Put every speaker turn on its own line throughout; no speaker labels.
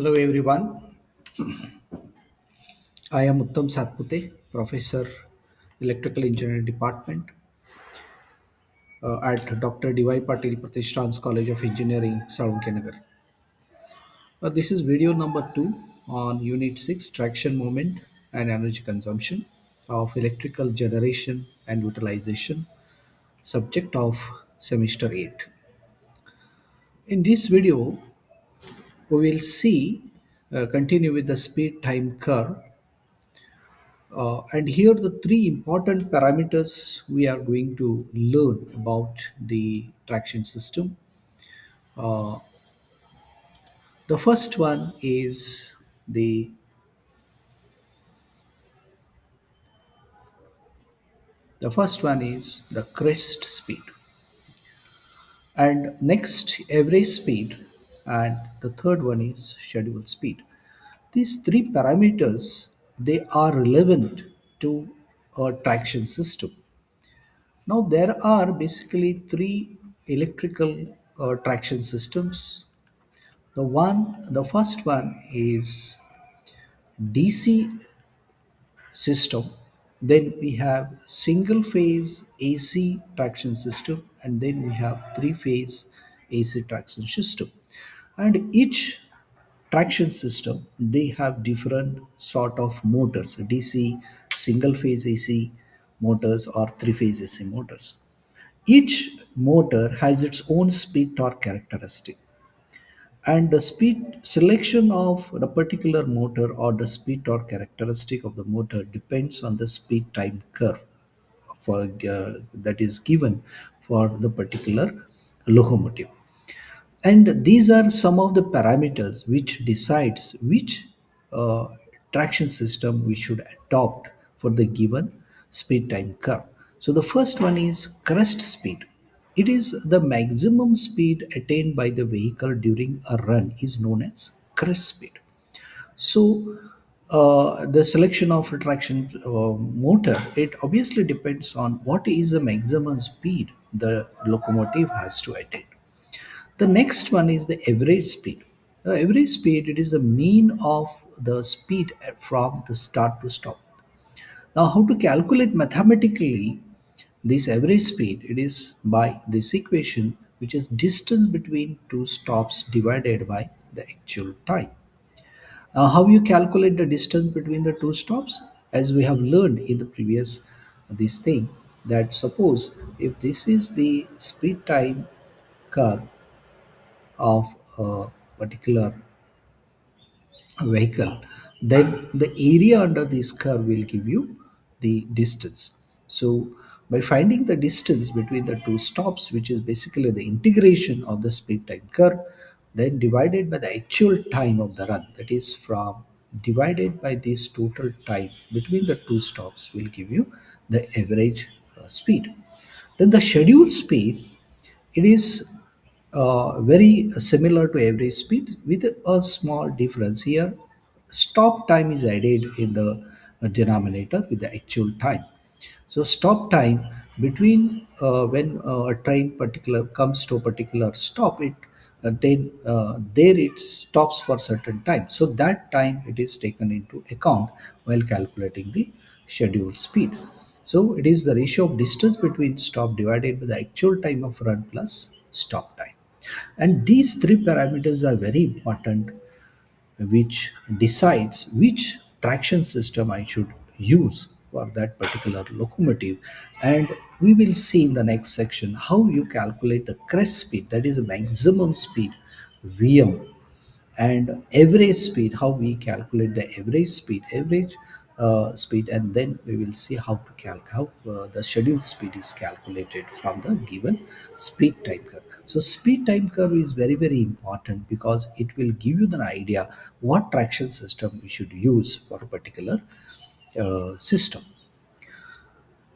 Hello everyone, I am Uttam Satpute, Professor Electrical Engineering Department at Dr. D.Y. Patil Pratishthan's College of Engineering, Salunkanagar. This is video number 2 on Unit 6 Traction Moment and Energy Consumption of Electrical Generation and Utilization, subject of Semester 8. In this video, we will continue with the speed time curve. And here the three important parameters we are going to learn about the traction system. Uh, the first one is the the first one is the crest speed, and next average speed, and the third one is schedule speed. These three parameters, they are relevant to a traction system. Now there are basically three electrical traction systems. The first one is DC system. Then we have single phase AC traction system, and then we have three phase AC traction system. And each traction system, they have different sort of motors: DC, single phase AC motors, or three phase AC motors. Each motor has its own speed torque characteristic, and the speed selection of the particular motor or the speed torque characteristic of the motor depends on the speed time curve that is given for the particular locomotive. And these are some of the parameters which decides which uh, traction system we should adopt for the given speed time curve. So the first one is crest speed. It is the maximum speed attained by the vehicle during a run is known as crest speed. So the selection of a traction motor, it obviously depends on what is the maximum speed the locomotive has to attain. The next one is the average speed. The average speed, it is the mean of the speed from the start to stop. Now, how to calculate mathematically this average speed? It is by this equation, which is distance between two stops divided by the actual time. Now, how you calculate the distance between the two stops? As we have learned in the previous this thing, that suppose if this is the speed time curve of a particular vehicle, then the area under this curve will give you the distance. So by finding the distance between the two stops, which is basically the integration of the speed time curve, then divided by the actual time of the run, that is from divided by this total time between the two stops, will give you the average speed. Then the scheduled speed, it is very similar to average speed with a small difference here. Stop time is added in the denominator with the actual time. So stop time between when a train particular comes to a particular stop, it then there it stops for certain time. So that time it is taken into account while calculating the scheduled speed. So it is the ratio of distance between stop divided by the actual time of run plus stop time. And these three parameters are very important, which decides which traction system I should use for that particular locomotive. And we will see in the next section how you calculate the crest speed, that is the maximum speed, VM, and average speed, how we calculate the average speed, and then we will see how to how the scheduled speed is calculated from the given speed time curve. So speed time curve is very very important because it will give you the idea what traction system we should use for a particular system.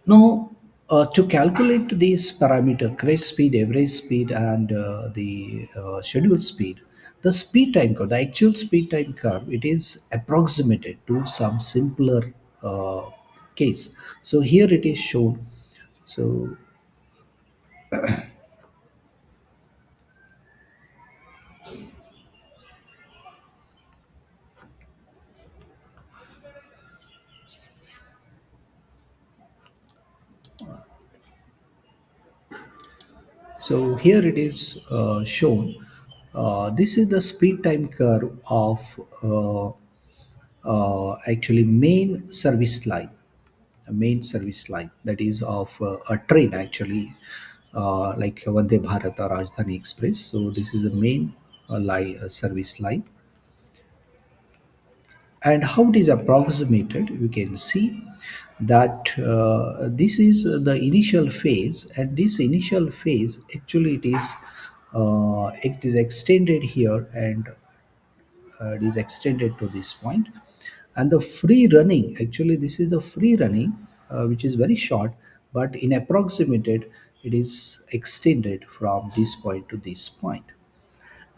Now, to calculate these parameter, crest speed, average speed, and the schedule speed, the speed time curve, the actual speed time curve, it is approximated to some simpler uh, case. So here it is shown. So So here it is shown. This is the speed time curve of actually main service line, a main service line that is of a train actually, like Vande Bharat or Rajdhani Express. So this is the main service line, and how it is approximated. You can see that this is the initial phase, and this initial phase actually it is extended here, and it is extended to this point. And the free running, actually this is the free running, which is very short, but in approximated it is extended from this point to this point.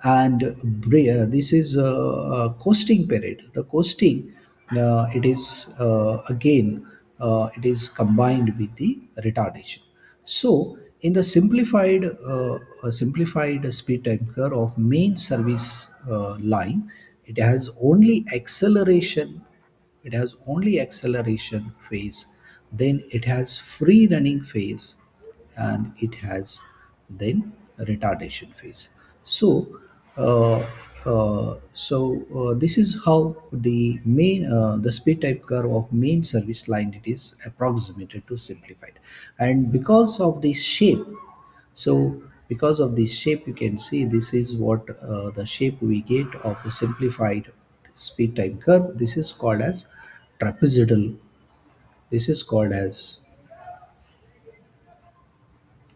And this is a coasting period. The coasting, it is again, it is combined with the retardation. So in the simplified speed time curve of main service line, it has only acceleration, it has only acceleration phase, then it has free running phase, and it has then retardation phase. So this is how the speed type curve of main service line it is approximated to simplified. And because of this shape, so because of this shape, you can see this is what the shape we get of the simplified speed time curve. This is called as trapezoidal. This is called as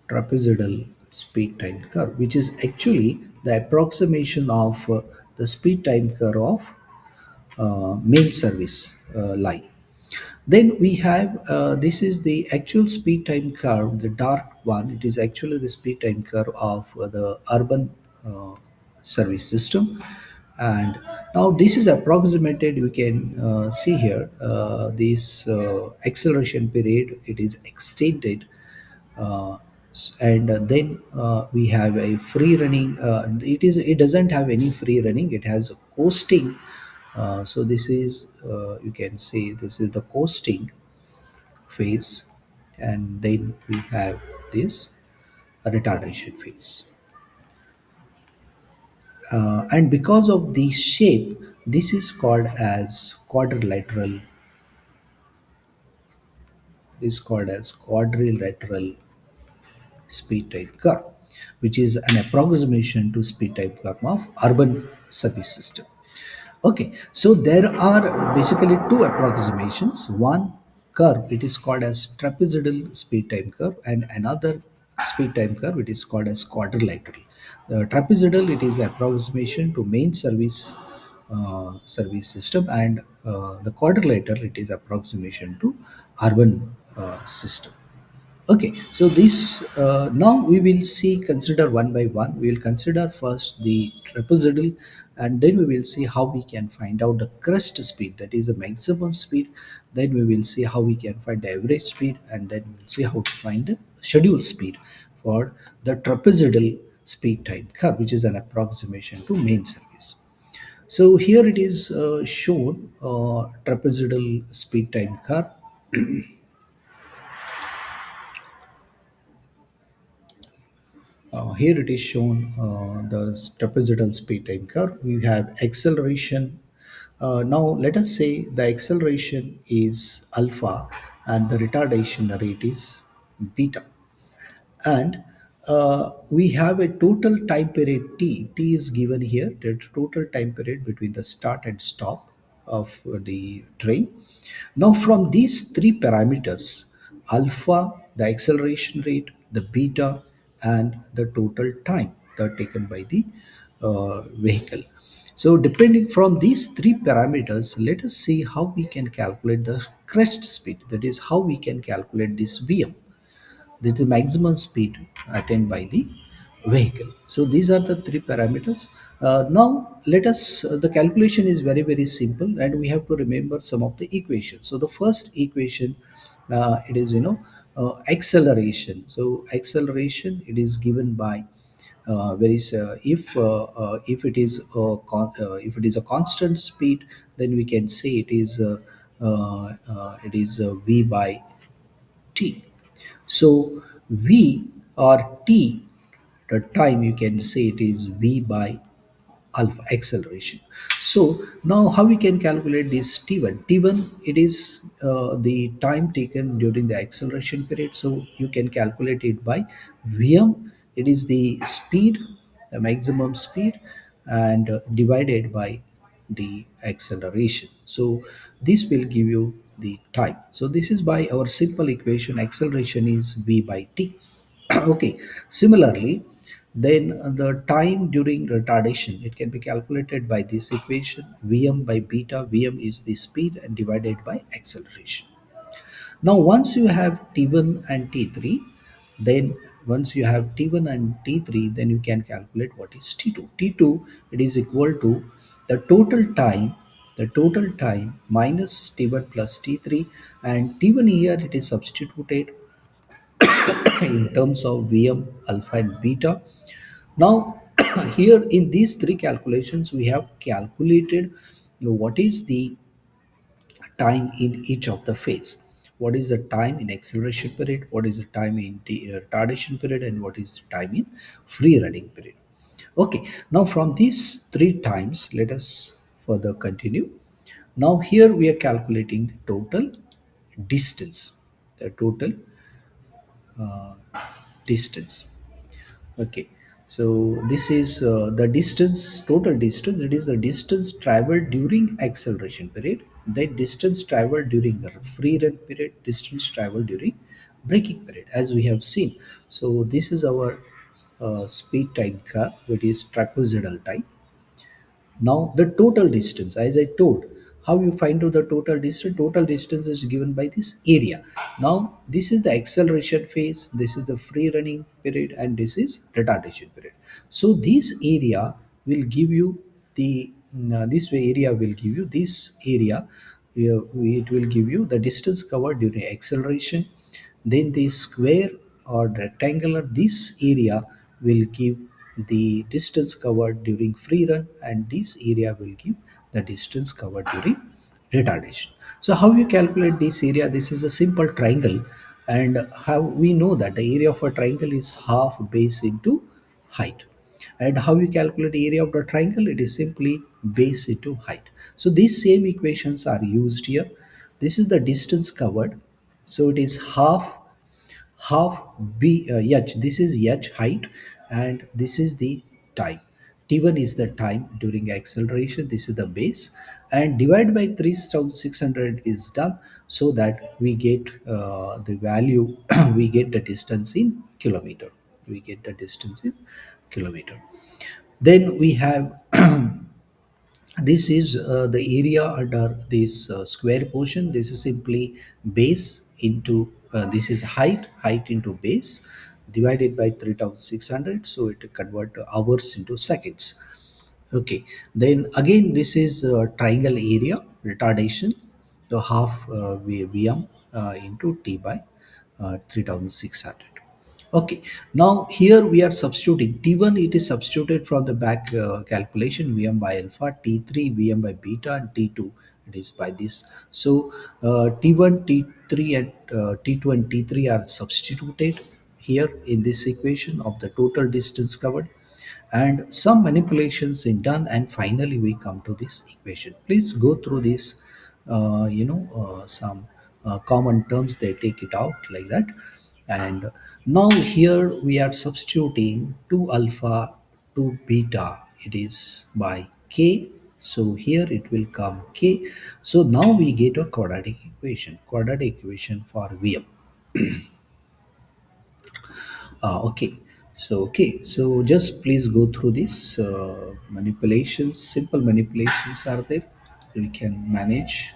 trapezoidal speed time curve, which is actually the approximation of the speed time curve of main service line. Then we have this is the actual speed time curve, the dark one. It is actually the speed time curve of the urban uh, service system. And now this is approximated. We can see here this acceleration period. It is extended, uh, and then we have a free running. It doesn't have any free running. It has coasting. So this is you can see this is the coasting phase, and then we have this retardation phase. And because of the shape, this is called as quadrilateral. This is called as quadrilateral speed type curve, which is an approximation to speed type curve of urban service system. Okay, so there are basically two approximations. One curve, it is called as trapezoidal speed time curve, and another speed time curve, it is called as quadrilateral. Trapezoidal, it is approximation to main service system, and the quadrilateral, it is approximation to urban system. Okay, so this now we will see consider one by one. We will consider first the trapezoidal, and then we will see how we can find out the crest speed, that is the maximum speed. Then we will see how we can find the average speed, and then we will see how to find the schedule speed for the trapezoidal speed time curve, which is an approximation to main service. So here it is shown trapezoidal speed time curve. Here it is shown the trapezoidal speed time curve. We have acceleration. Now let us say the acceleration is alpha and the retardation rate is beta. And we have a total time period t is given here, the total time period between the start and stop of the train. Now from these three parameters, alpha, the acceleration rate, the beta, and the total time that taken by the vehicle. So depending from these three parameters, let us see how we can calculate the crest speed, that is how we can calculate this vm, that is the maximum speed attained by the vehicle. So these are the three parameters. Now let us the calculation is very simple, and we have to remember some of the equations. So the first equation, it is acceleration. So acceleration, it is given by if it is if it is a constant speed, then we can say it is v by t. So V or T, the time you can say it is v by alpha acceleration. So now how we can calculate this t1? T1, it is the time taken during the acceleration period. So you can calculate it by vm. It is the speed, the maximum speed, and divided by the acceleration. So this will give you the time. So this is by our simple equation, acceleration is v by t. Okay, similarly, then the time during retardation, it can be calculated by this equation, vm by beta. Vm is the speed and divided by acceleration. Now once you have t1 and t3, then once you have t1 and t3, then you can calculate what is t2. T2, it is equal to the total time minus t1 plus t3, and t1 here it is substituted in terms of Vm, alpha, and beta. Now, here in these three calculations, we have calculated what is the time in each of the phase. What is the time in acceleration period? What is the time in the retardation period? And what is the time in free running period? Okay, now from these three times, let us further continue. Now, here we are calculating the total distance, the total distance. Okay, so this is the distance, total distance. It is the distance traveled during acceleration period, then distance traveled during the free run period, distance traveled during braking period, as we have seen. So this is our speed time curve, which is trapezoidal time. Now the total distance, as I told, how you find out the total distance? Total distance is given by this area. Now this is the acceleration phase, this is the free running period, and this is retardation period. So this area will give you the this way area will give you this area. It will give you the distance covered during acceleration. Then the square or rectangular, this area will give the distance covered during free run, and this area will give the distance covered during retardation. So how you calculate this area? This is a simple triangle, and how we know that the area of a triangle is half base into height. And how you calculate area of the triangle? It is simply base into height. So these same equations are used here. This is the distance covered, so it is half b h. This is h height, and this is the time. T1 is the time during acceleration, this is the base, and divide by 3600 is done, so that we get the value. We get the distance in kilometer. We get the distance in kilometer. Then we have this is the area under this square portion. This is simply base into this is height into base, divided by 3600, so it convert hours into seconds. Okay, then again this is triangle area retardation, so half vm into t by 3600. Okay, now here we are substituting T1, it is substituted from the back calculation, Vm by alpha, T3 Vm by beta, and T2 it is by this. So T1, T3, and T2 and T3 are substituted here in this equation of the total distance covered, and some manipulations in done, and finally we come to this equation. Please go through this, some common terms, they take it out like that. And now here we are substituting 2 alpha, 2 beta, it is by k. So here it will come k. So now we get a quadratic equation for vm. Okay, so just please go through this manipulations, simple manipulations are there, so we can manage.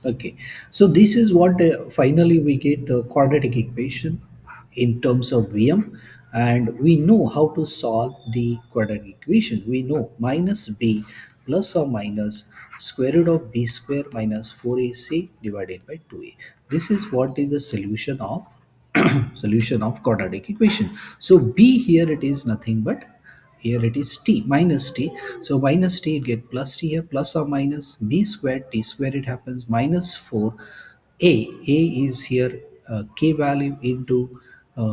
Okay, so this is what finally we get the quadratic equation in terms of Vm, and we know how to solve the quadratic equation. We know minus b plus or minus square root of b square minus 4ac divided by 2a. This is what is the solution of solution of quadratic equation. So b here it is nothing but, here it is t minus t. So minus t, it get plus t here, plus or minus b squared, t squared it happens, minus 4 a is here k value into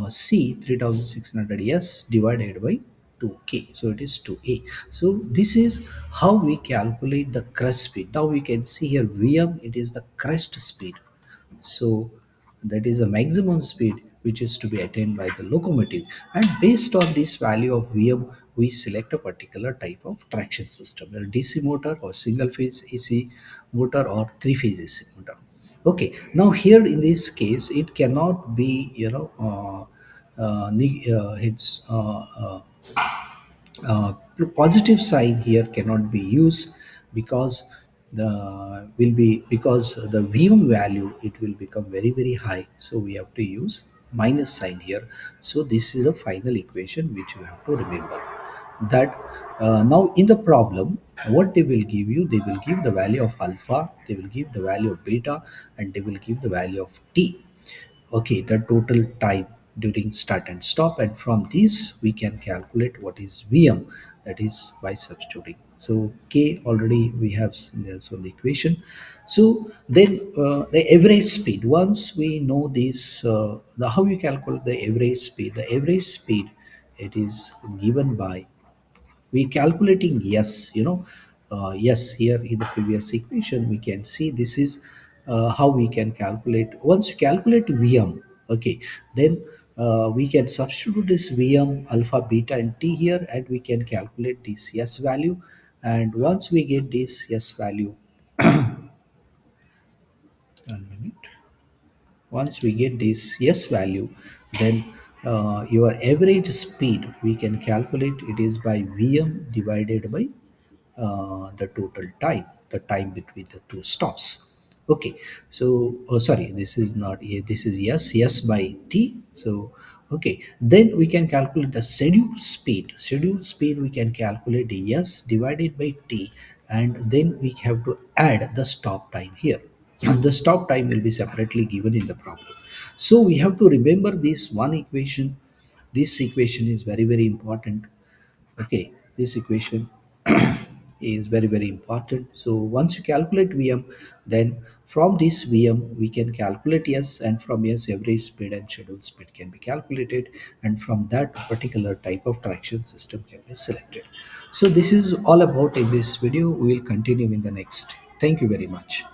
C 3600 S divided by 2K. So it is 2A. So this is how we calculate the crest speed. Now we can see here Vm, it is the crest speed. So that is the maximum speed which is to be attained by the locomotive. And based on this value of Vm, we select a particular type of traction system, a DC motor or single phase AC motor or three phase AC motor. Okay, now here in this case, it cannot be, it's positive sign here cannot be used because the Vm value, it will become very very high, so we have to use minus sign here. So this is the final equation which you have to remember, that now in the problem what they will give you, they will give the value of alpha, they will give the value of beta, and they will give the value of t. Okay, the total time during start and stop, and from this we can calculate what is Vm, that is by substituting. So K already we have seen there on the equation. So then the average speed, once we know this, how you calculate the average speed, the average speed, it is given by, we calculating yes, yes, here in the previous equation we can see this is how we can calculate. Once you calculate Vm, okay, then we can substitute this Vm, alpha, beta and t here, and we can calculate this yes value. And once we get this yes value, 1 minute, once we get this yes value, then your average speed we can calculate, it is by Vm divided by the total time, the time between the two stops. Okay, so sorry, this is not a, this is yes, yes by t. So okay, then we can calculate the scheduled speed. Scheduled speed we can calculate yes divided by t, and then we have to add the stop time here. The stop time will be separately given in the problem. So we have to remember this one equation. This equation is very very important. Okay, this equation is very very important. So once you calculate Vm, then from this Vm we can calculate yes, and from yes average speed and scheduled speed can be calculated, and from that particular type of traction system can be selected. So this is all about in this video. We will continue in the next. Thank you very much.